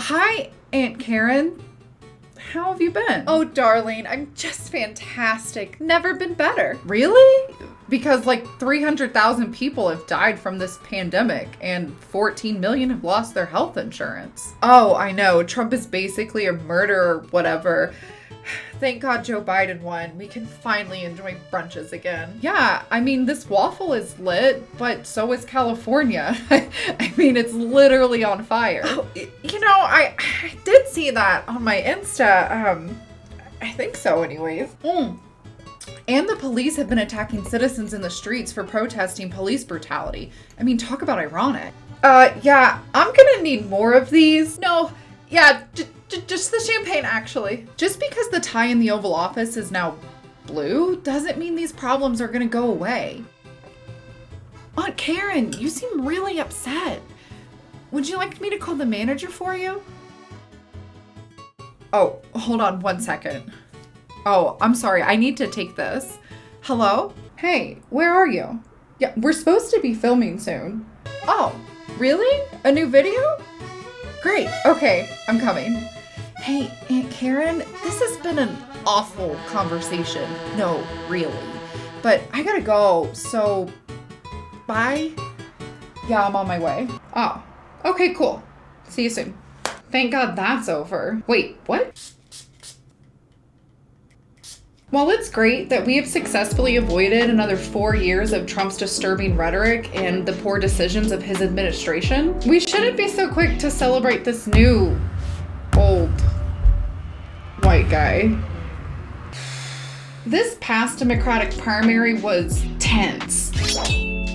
Hi, Aunt Karen. How have you been? Oh, darling, I'm just fantastic. Never been better. Really? Because like 300,000 people have died from this pandemic and 14 million have lost their health insurance. Oh, I know. Trump is basically a murderer, whatever. Thank God Joe Biden won. We can finally enjoy brunches again. Yeah, I mean, this waffle is lit, but so is California. I mean, it's literally on fire. Oh, I did see that on my Insta. I think so anyways. And the police have been attacking citizens in the streets for protesting police brutality. I mean, talk about ironic. Yeah, I'm gonna need more of these. No, yeah, just the champagne, actually. Just because the tie in the Oval Office is now blue doesn't mean these problems are gonna go away. Aunt Karen, you seem really upset. Would you like me to call the manager for you? Oh, hold on 1 second. Oh, I'm sorry, I need to take this. Hello? Hey, where are you? Yeah, we're supposed to be filming soon. Oh, really? A new video? Great, okay, I'm coming. Hey, Aunt Karen, this has been an awful conversation. No, really. But I gotta go, so bye. Yeah, I'm on my way. Oh, okay, cool. See you soon. Thank God that's over. Wait, what? While it's great that we have successfully avoided another 4 years of Trump's disturbing rhetoric and the poor decisions of his administration, we shouldn't be so quick to celebrate this new, old, white guy. This past Democratic primary was tense.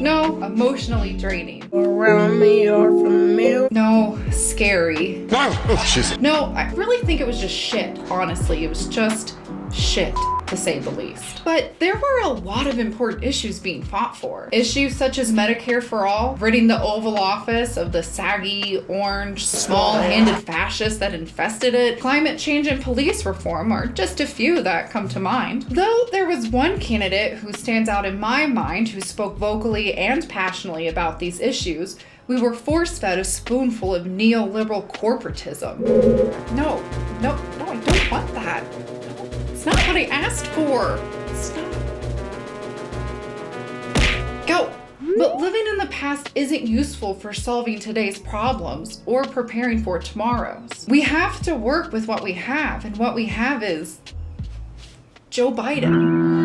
No, emotionally draining. Around me or from me. No, scary. Oh, No, I really think it was just shit, honestly. It was just shit, to say the least. But there were a lot of important issues being fought for. Issues such as Medicare for All, ridding the Oval Office of the saggy, orange, small-handed fascists that infested it, climate change and police reform are just a few that come to mind. Though there was one candidate who stands out in my mind who spoke vocally and passionately about these issues, we were force-fed a spoonful of neoliberal corporatism. No, I don't want that. It's not what I asked for. It's not. Go. But living in the past isn't useful for solving today's problems or preparing for tomorrow's. We have to work with what we have, and what we have is Joe Biden.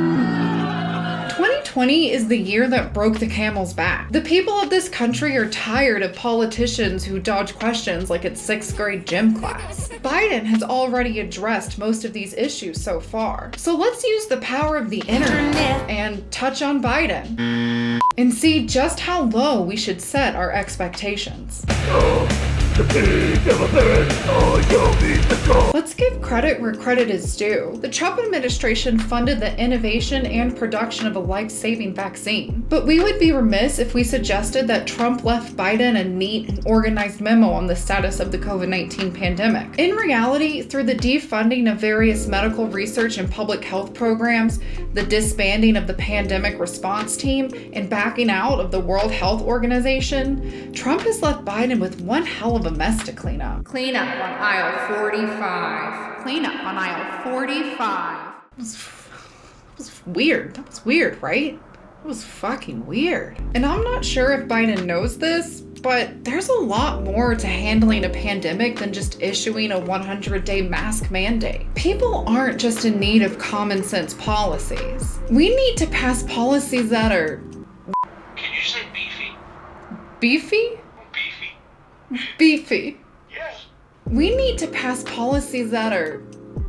2020 is the year that broke the camel's back. The people of this country are tired of politicians who dodge questions like it's 6th grade gym class. Biden has already addressed most of these issues so far. So let's use the power of the internet and touch on Biden and see just how low we should set our expectations. Let's give credit where credit is due. The Trump administration funded the innovation and production of a life-saving vaccine. But we would be remiss if we suggested that Trump left Biden a neat and organized memo on the status of the COVID-19 pandemic. In reality, through the defunding of various medical research and public health programs, the disbanding of the pandemic response team, and backing out of the World Health Organization, Trump has left Biden with one hell of a mess to clean up. Clean up on aisle 45. Clean up on aisle 45. It was weird. That was weird, right? It was fucking weird. And I'm not sure if Biden knows this, but there's a lot more to handling a pandemic than just issuing a 100-day mask mandate. People aren't just in need of common sense policies. We need to pass policies that are... Can you say beefy? Beefy? Beefy. Beefy. Yes. We need to pass policies that are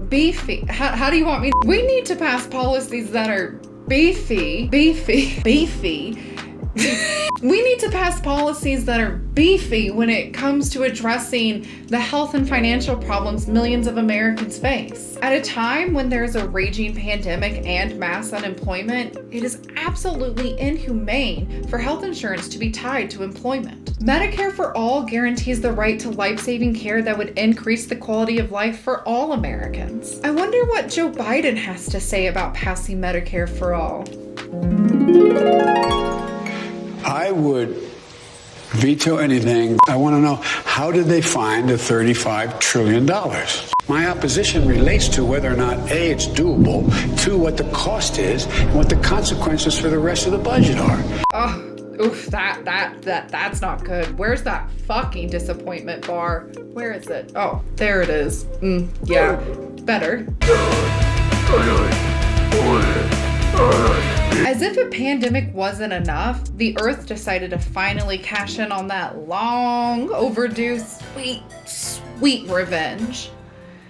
beefy. How do you want me? We need to pass policies that are beefy. We need to pass policies that are beefy when it comes to addressing the health and financial problems millions of Americans face. At a time when there's a raging pandemic and mass unemployment, it is absolutely inhumane for health insurance to be tied to employment. Medicare for All guarantees the right to life-saving care that would increase the quality of life for all Americans. I wonder what Joe Biden has to say about passing Medicare for All. I would veto anything. I want to know, how did they find the $35 trillion? My opposition relates to whether or not, A, it's doable, 2, what the cost is, and what the consequences for the rest of the budget are. Oh, oof, that's not good. Where's that fucking disappointment bar? Where is it? Oh, there it is. Yeah, better. As if a pandemic wasn't enough, the Earth decided to finally cash in on that long overdue sweet revenge.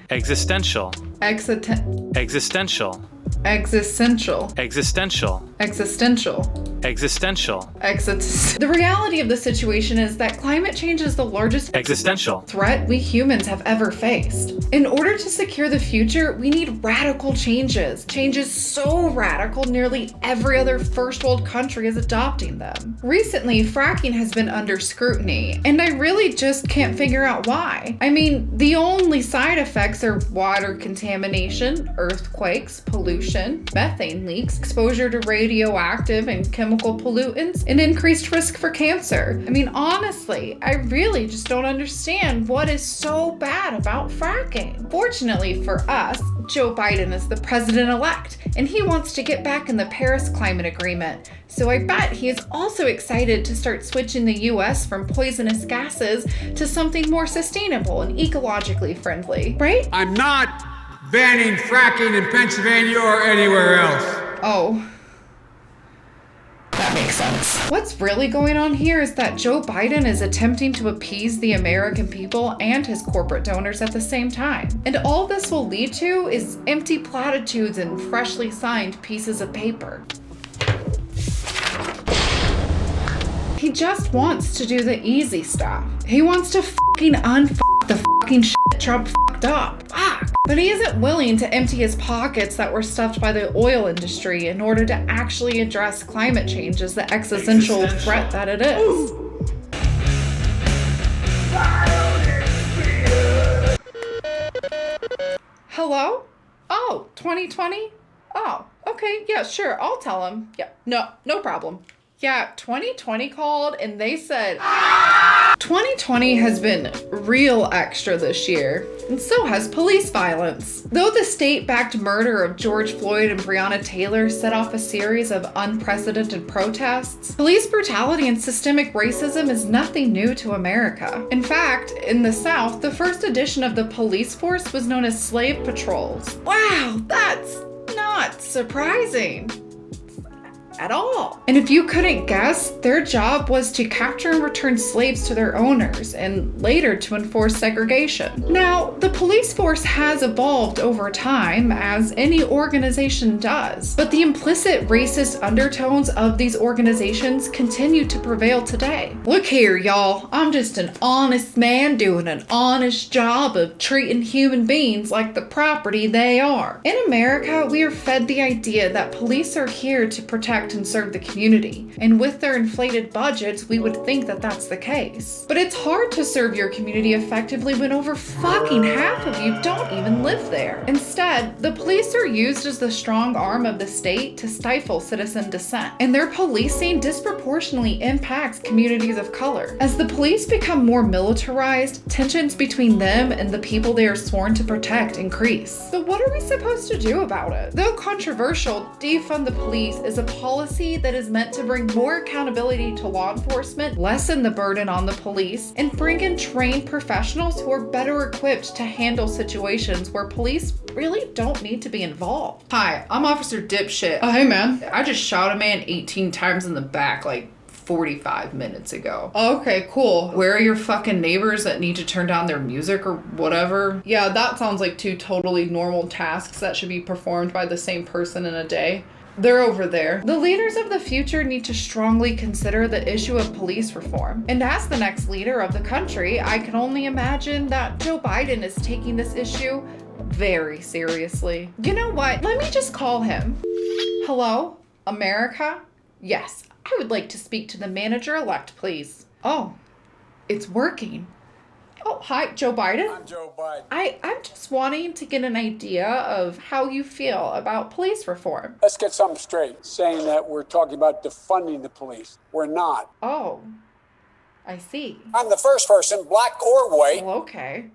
Existential. Existential. Existential. Existential. Existential. Existential. Existential. The reality of the situation is that climate change is the largest Existential. threat we humans have ever faced. In order to secure the future, we need radical changes. Changes so radical, nearly every other first world country is adopting them. Recently, fracking has been under scrutiny, and I really just can't figure out why. I mean, the only side effects are water contamination, earthquakes, pollution, methane leaks, exposure to radioactive and chemical pollutants, and increased risk for cancer. I mean, honestly, I really just don't understand what is so bad about fracking. Fortunately for us, Joe Biden is the president-elect, and he wants to get back in the Paris Climate Agreement. So I bet he is also excited to start switching the US from poisonous gases to something more sustainable and ecologically friendly, right? I'm not banning fracking in Pennsylvania or anywhere else. Oh. That makes sense. What's really going on here is that Joe Biden is attempting to appease the American people and his corporate donors at the same time. And all this will lead to is empty platitudes and freshly signed pieces of paper. He just wants to do the easy stuff. He wants to fucking unfuck the fucking shit Trump fucked up. Fuck. But he isn't willing to empty his pockets that were stuffed by the oil industry in order to actually address climate change as the existential threat that it is. Hello? Oh, 2020? Oh, okay, yeah, sure, I'll tell him. Yeah, no problem. Yeah, 2020 called and they said 2020 has been real extra this year, and so has police violence. Though the state-backed murder of George Floyd and Breonna Taylor set off a series of unprecedented protests, police brutality and systemic racism is nothing new to America. In fact, in the South, the first edition of the police force was known as slave patrols. Wow, that's not surprising at all. And if you couldn't guess, their job was to capture and return slaves to their owners and later to enforce segregation. Now, the police force has evolved over time, as any organization does, but the implicit racist undertones of these organizations continue to prevail today. Look here, y'all, I'm just an honest man doing an honest job of treating human beings like the property they are. In America, we are fed the idea that police are here to protect and serve the community, and with their inflated budgets, we would think that that's the case. But it's hard to serve your community effectively when over fucking half of you don't even live there. Instead, the police are used as the strong arm of the state to stifle citizen dissent, and their policing disproportionately impacts communities of color. As the police become more militarized, tensions between them and the people they are sworn to protect increase. So what are we supposed to do about it? Though controversial, defund the police is a policy that is meant to bring more accountability to law enforcement, lessen the burden on the police, and bring in trained professionals who are better equipped to handle situations where police really don't need to be involved. Hi, I'm Officer Dipshit. Oh, hey, man. I just shot a man 18 times in the back like 45 minutes ago. Okay, cool. Where are your fucking neighbors that need to turn down their music or whatever? Yeah, that sounds like two totally normal tasks that should be performed by the same person in a day. They're over there. The leaders of the future need to strongly consider the issue of police reform. And as the next leader of the country, I can only imagine that Joe Biden is taking this issue very seriously. You know what? Let me just call him. Hello? America? Yes, I would like to speak to the manager-elect, please. Oh, it's working. Oh, hi, Joe Biden? I'm Joe Biden. I'm just wanting to get an idea of how you feel about police reform. Let's get something straight. Saying that we're talking about defunding the police. We're not. Oh. I see. I'm the first person, black or white. Well, okay.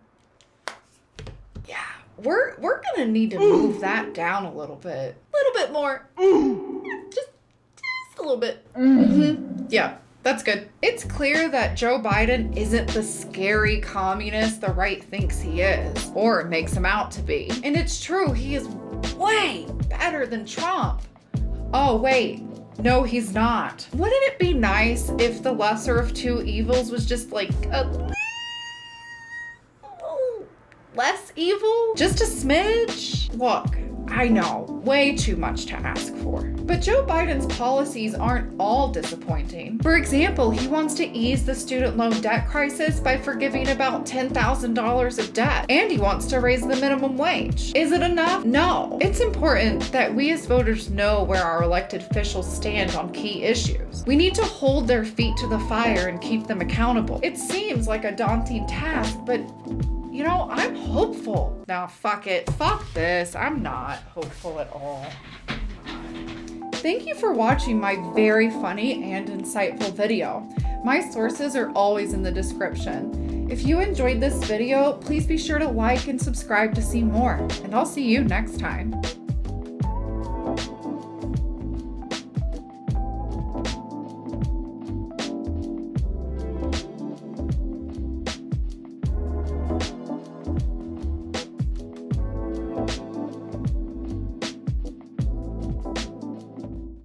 Yeah, we're gonna need to move that down a little bit. A little bit more. Just a little bit. Yeah, that's good. It's clear that Joe Biden isn't the scary communist the right thinks he is, or makes him out to be. And it's true, he is way better than Trump. Oh, wait. No, he's not. Wouldn't it be nice if the lesser of two evils was just like a little less evil? Just a smidge? Look, I know, way too much to ask for. But Joe Biden's policies aren't all disappointing. For example, he wants to ease the student loan debt crisis by forgiving about $10,000 of debt. And he wants to raise the minimum wage. Is it enough? No. It's important that we as voters know where our elected officials stand on key issues. We need to hold their feet to the fire and keep them accountable. It seems like a daunting task, but you know, I'm hopeful. Now, fuck it. Fuck this. I'm not hopeful at all. Thank you for watching my very funny and insightful video. My sources are always in the description. If you enjoyed this video, please be sure to like and subscribe to see more, and I'll see you next time.